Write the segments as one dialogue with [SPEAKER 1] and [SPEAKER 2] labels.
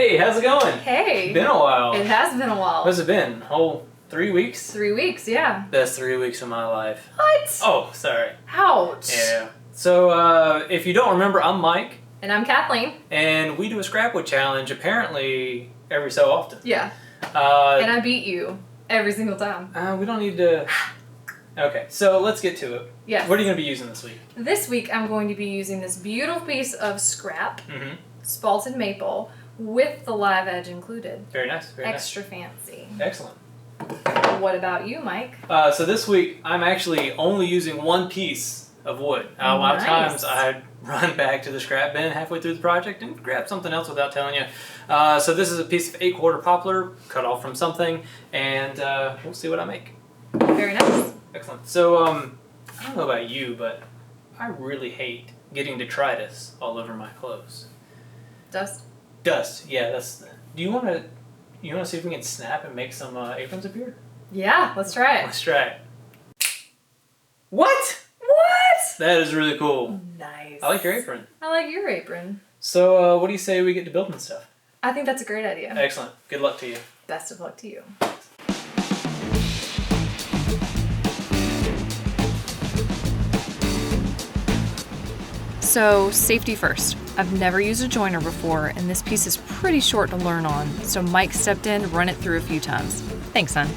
[SPEAKER 1] Hey, how's it going?
[SPEAKER 2] Hey.
[SPEAKER 1] Been a while.
[SPEAKER 2] It has been a while.
[SPEAKER 1] What's it been? Whole 3 weeks?
[SPEAKER 2] 3 weeks, yeah.
[SPEAKER 1] Best 3 weeks of my life.
[SPEAKER 2] What?
[SPEAKER 1] Oh, sorry.
[SPEAKER 2] Ouch.
[SPEAKER 1] Yeah. So, if you don't remember, I'm Mike.
[SPEAKER 2] And I'm Kathleen.
[SPEAKER 1] And we do a scrapwood challenge apparently every so often.
[SPEAKER 2] Yeah. And I beat you every single time.
[SPEAKER 1] We don't need to... Okay, so let's get to it.
[SPEAKER 2] Yes.
[SPEAKER 1] What are you going to be using this week?
[SPEAKER 2] This week I'm going to be using this beautiful piece of scrap, spalted maple, with the live edge included.
[SPEAKER 1] Very nice. Very
[SPEAKER 2] Extra fancy.
[SPEAKER 1] Excellent.
[SPEAKER 2] What about you, Mike?
[SPEAKER 1] So this week I'm actually only using one piece of wood. A lot of times I run back to the scrap bin halfway through the project and grab something else without telling you. So this is a piece of 8/4 poplar cut off from something, and we'll see what I make.
[SPEAKER 2] Very nice.
[SPEAKER 1] Excellent. So I don't know about you, but I really hate getting detritus all over my clothes.
[SPEAKER 2] Dust?
[SPEAKER 1] Dust. Yeah, that's. Do you want to? You want to see if we can snap and make some aprons appear?
[SPEAKER 2] Yeah, let's try it.
[SPEAKER 1] Let's try it. What?
[SPEAKER 2] What?
[SPEAKER 1] That is really cool.
[SPEAKER 2] Nice.
[SPEAKER 1] I like your apron.
[SPEAKER 2] I like your apron.
[SPEAKER 1] So, what do you say we get to building stuff?
[SPEAKER 2] I think that's a great idea.
[SPEAKER 1] Excellent. Good luck to you.
[SPEAKER 2] Best of luck to you. So, safety first. I've never used a joiner before, and this piece is pretty short to learn on, so Mike stepped in to run it through a few times. Thanks, son.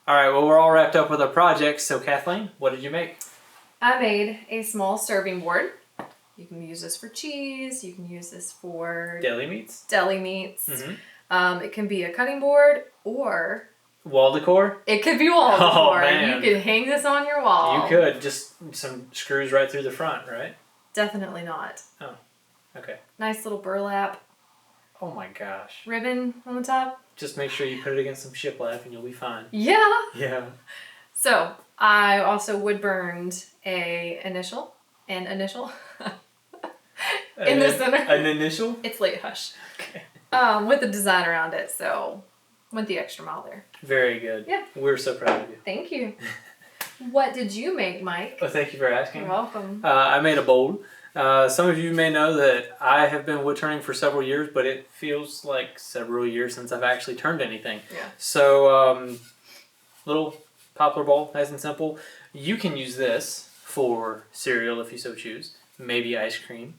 [SPEAKER 1] Alright, well, we're all wrapped up with our project, so Kathleen, what did you make?
[SPEAKER 2] I made a small serving board. You can use this for cheese. You can use this for
[SPEAKER 1] Deli meats?
[SPEAKER 2] Deli meats. It can be a cutting board, or
[SPEAKER 1] Wall decor?
[SPEAKER 2] it could be wall decor.
[SPEAKER 1] Man.
[SPEAKER 2] You could hang this on your wall.
[SPEAKER 1] You could. Just some screws right through the front, right?
[SPEAKER 2] Definitely not.
[SPEAKER 1] Oh, okay.
[SPEAKER 2] Nice little burlap
[SPEAKER 1] Oh my gosh.
[SPEAKER 2] ribbon on the top.
[SPEAKER 1] Just make sure you put it against some shiplap and you'll be fine.
[SPEAKER 2] Yeah.
[SPEAKER 1] Yeah.
[SPEAKER 2] So I also wood burned an initial in the center.
[SPEAKER 1] An initial?
[SPEAKER 2] It's late hush.
[SPEAKER 1] Okay.
[SPEAKER 2] With the design around it, so went the extra mile there.
[SPEAKER 1] Very good.
[SPEAKER 2] Yeah.
[SPEAKER 1] We're so proud of you.
[SPEAKER 2] Thank you. What did you make, Mike?
[SPEAKER 1] Well, thank you for asking.
[SPEAKER 2] You're welcome.
[SPEAKER 1] I made a bowl. Some of you may know that I have been wood turning for several years, but it feels like several years since I've actually turned anything.
[SPEAKER 2] Yeah.
[SPEAKER 1] So, little poplar bowl, nice and simple. You can use this for cereal if you so choose, maybe ice cream,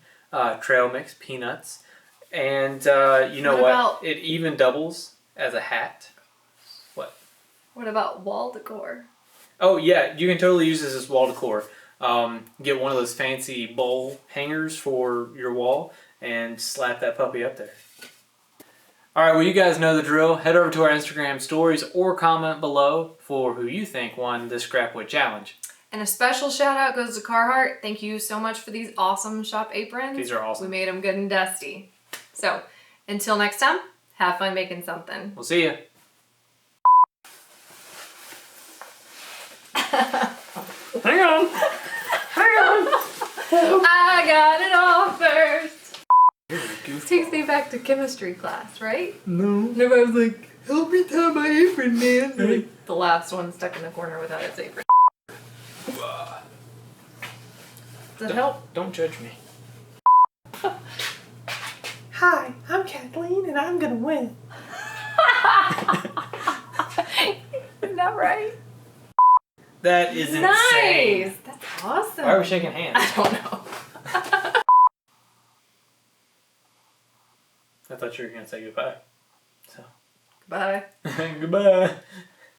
[SPEAKER 1] trail mix, peanuts, and you know what? It even doubles as a hat. What?
[SPEAKER 2] What about wall decor?
[SPEAKER 1] Oh yeah, you can totally use this as wall decor. Get one of those fancy bowl hangers for your wall and slap that puppy up there. Alright, well you guys know the drill. Head over to our Instagram stories or comment below for who you think won this Scrapwood Challenge.
[SPEAKER 2] And a special shout out goes to Carhartt. Thank you so much for these awesome shop aprons.
[SPEAKER 1] These are awesome.
[SPEAKER 2] We made them good and dusty. So, Until next time, have fun making something.
[SPEAKER 1] We'll see ya. Hang on. Hang on.
[SPEAKER 2] I got it all first. Takes me back to chemistry class, right?
[SPEAKER 1] No.
[SPEAKER 2] Nobody was like, help me tie my apron, man. Like, the last one stuck in the corner without its apron. Does that help?
[SPEAKER 1] Don't judge me. Hi, I'm Kathleen and I'm gonna win.
[SPEAKER 2] Isn't that right?
[SPEAKER 1] That is insane.
[SPEAKER 2] Nice! That's awesome.
[SPEAKER 1] Why are we shaking hands?
[SPEAKER 2] I don't know.
[SPEAKER 1] I thought you were gonna say goodbye. So.
[SPEAKER 2] Bye.
[SPEAKER 1] Goodbye.